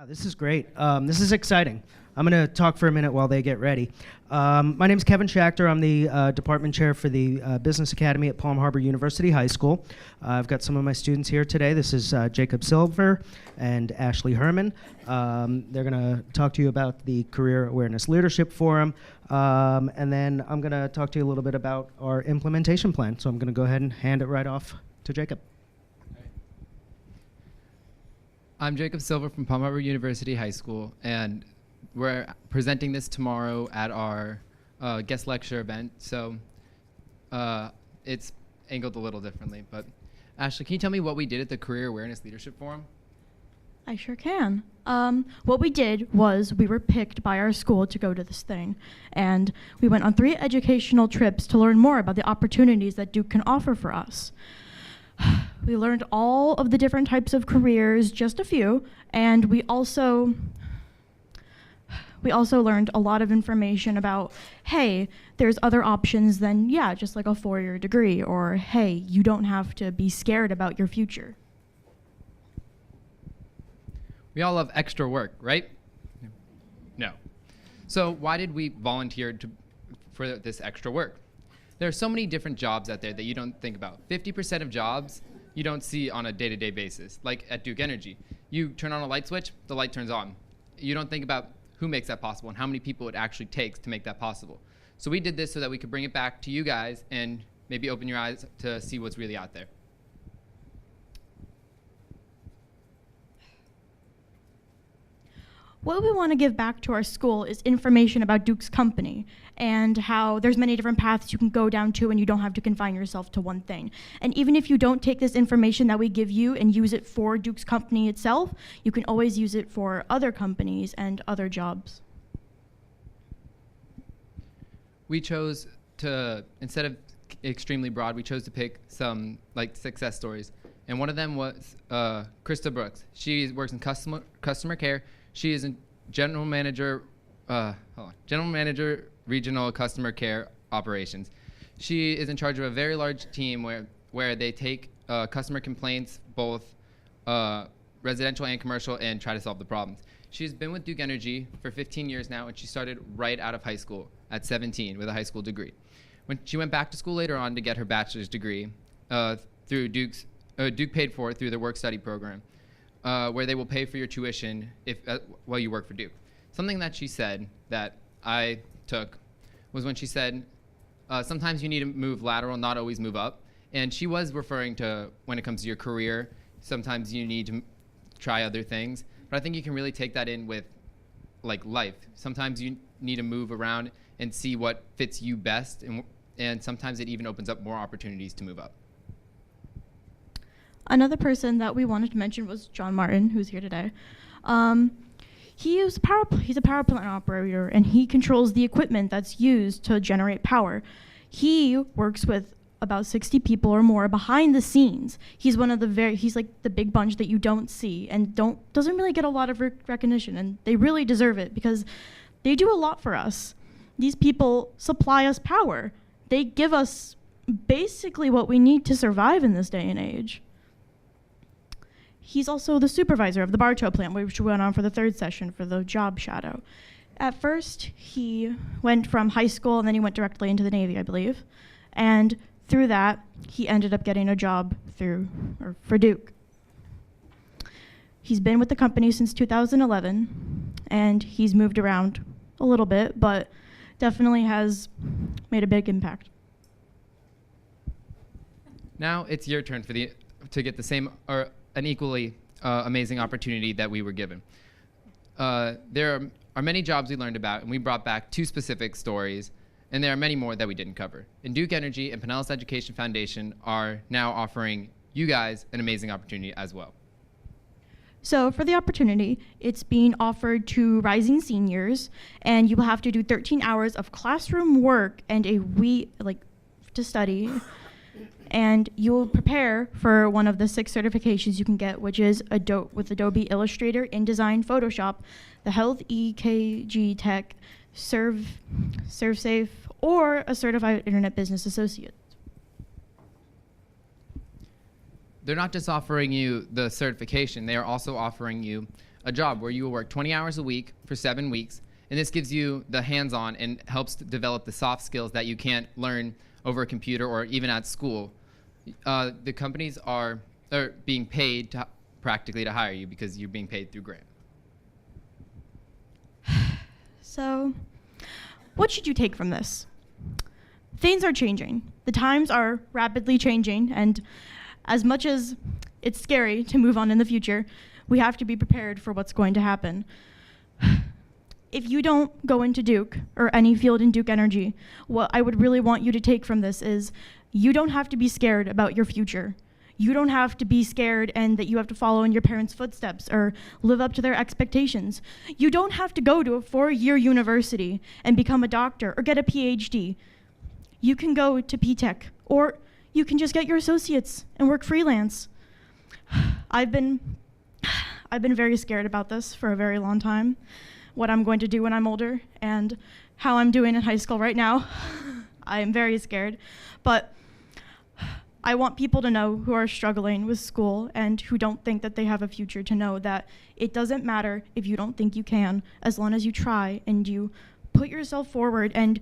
This is great. This is exciting. I'm going to talk for a minute while they get ready. My name is Kevin Schachter. I'm the department chair for the Business Academy at Palm Harbor University High School. I've got some of my students here today. This is Jacob Silver and Ashley Herman. They're going to talk to you about the Career Awareness Leadership Forum. And then I'm going to talk to you a little bit about our implementation plan. So I'm going to go ahead and hand it right off to Jacob. I'm Jacob Silver from Palm Harbor University High School, and we're presenting this tomorrow at our guest lecture event. So it's angled a little differently. But Ashley, can you tell me what we did at the Career Awareness Leadership Forum? I sure can. What we did was we were picked by our school to go to this thing, and we went on 3 educational trips to learn more about the opportunities that Duke can offer for us. We learned all of the different types of careers, just a few, and we also learned a lot of information about, hey, there's other options than, just like a 4-year degree, or hey, you don't have to be scared about your future. We all love extra work, right? No. So why did we volunteer for this extra work? There are so many different jobs out there that you don't think about. 50% of jobs you don't see on a day-to-day basis, like at Duke Energy. You turn on a light switch, the light turns on. You don't think about who makes that possible and how many people it actually takes to make that possible. So we did this so that we could bring it back to you guys and maybe open your eyes to see what's really out there. What we want to give back to our school is information about Duke's company and how there's many different paths you can go down to and you don't have to confine yourself to one thing. And even if you don't take this information that we give you and use it for Duke's company itself, you can always use it for other companies and other jobs. We chose to, instead of extremely broad, we chose to pick some success stories. And one of them was Krista Brooks. She works in customer care. She is a general manager, regional customer care operations. She is in charge of a very large team where they take customer complaints, both residential and commercial, and try to solve the problems. She's been with Duke Energy for 15 years now, and she started right out of high school at 17 with a high school degree. When she went back to school later on to get her bachelor's degree through Duke paid for it through their work-study program. Where they will pay for your tuition while you work for Duke. Something that she said that I took was when she said, sometimes you need to move lateral, not always move up. And she was referring to when it comes to your career, sometimes you need to try other things. But I think you can really take that in with life. Sometimes you need to move around and see what fits you best, and sometimes it even opens up more opportunities to move up. Another person that we wanted to mention was John Martin, who's here today. He's a power plant operator, and he controls the equipment that's used to generate power. He works with about 60 people or more behind the scenes. He's he's like the big bunch that you don't see and doesn't really get a lot of recognition, and they really deserve it because they do a lot for us. These people supply us power. They give us basically what we need to survive in this day and age. He's also the supervisor of the Bartow plant, which went on for the 3rd session for the job shadow. At first, he went from high school and then he went directly into the Navy, I believe. And through that, he ended up getting a job for Duke. He's been with the company since 2011, and he's moved around a little bit, but definitely has made a big impact. Now it's your turn to get the same or an equally amazing opportunity that we were given. There are many jobs we learned about, and we brought back 2 specific stories, and there are many more that we didn't cover. And Duke Energy and Pinellas Education Foundation are now offering you guys an amazing opportunity as well. So for the opportunity, it's being offered to rising seniors, and you will have to do 13 hours of classroom work and a week to study. And you will prepare for one of the 6 certifications you can get, which is with Adobe Illustrator, InDesign, Photoshop, the Health EKG Tech, ServSafe, or a Certified Internet Business Associate. They're not just offering you the certification, they are also offering you a job where you will work 20 hours a week for 7 weeks. And this gives you the hands-on and helps to develop the soft skills that you can't learn over a computer or even at school. The companies are being paid practically to hire you because you're being paid through grant. So, what should you take from this? Things are changing. The times are rapidly changing, and as much as it's scary to move on in the future, we have to be prepared for what's going to happen. If you don't go into Duke or any field in Duke Energy, what I would really want you to take from this is you don't have to be scared about your future. You don't have to be scared and that you have to follow in your parents' footsteps or live up to their expectations. You don't have to go to a 4-year university and become a doctor or get a PhD. You can go to P-Tech, or you can just get your associates and work freelance. I've been very scared about this for a very long time, what I'm going to do when I'm older and how I'm doing in high school right now. I am very scared, but I want people to know who are struggling with school and who don't think that they have a future to know that it doesn't matter if you don't think you can, as long as you try and you put yourself forward and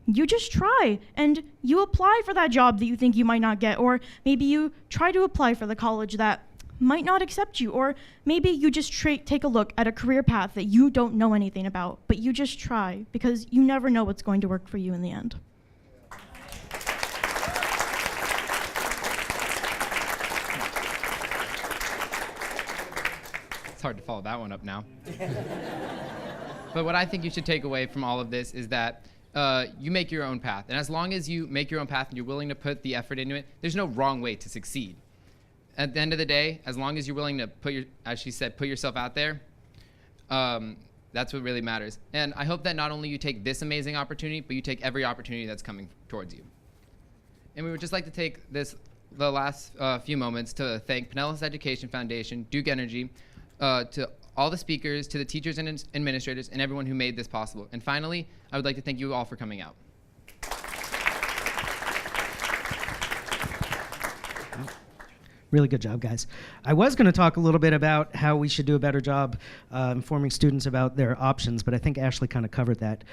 you just try and you apply for that job that you think you might not get, or maybe you try to apply for the college that might not accept you, or maybe you just take a look at a career path that you don't know anything about, but you just try because you never know what's going to work for you in the end. It's hard to follow that one up now. But what I think you should take away from all of this is that you make your own path. And as long as you make your own path and you're willing to put the effort into it, there's no wrong way to succeed. At the end of the day, as long as you're willing to as she said, put yourself out there, that's what really matters. And I hope that not only you take this amazing opportunity, but you take every opportunity that's coming towards you. And we would just like to take the last few moments to thank Pinellas Education Foundation, Duke Energy, to all the speakers, to the teachers and administrators, and everyone who made this possible. And finally, I would like to thank you all for coming out. Really good job, guys. I was going to talk a little bit about how we should do a better job informing students about their options, but I think Ashley kind of covered that.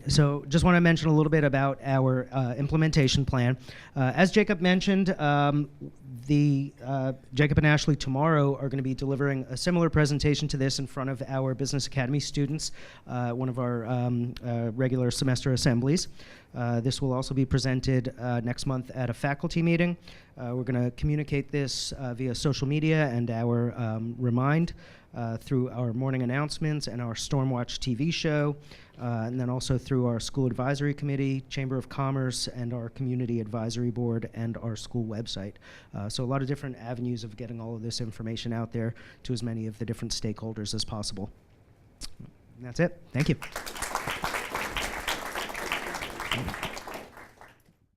So just want to mention a little bit about our implementation plan. As Jacob mentioned, Jacob and Ashley tomorrow are going to be delivering a similar presentation to this in front of our Business Academy students, one of our regular semester assemblies. This will also be presented next month at a faculty meeting. We're going to communicate this via social media and our Remind through our morning announcements and our Stormwatch TV show, and then also through our School Advisory Committee, Chamber of Commerce, and our Community Advisory Board, and our school website. So a lot of different avenues of getting all of this information out there to as many of the different stakeholders as possible. And that's it. Thank you.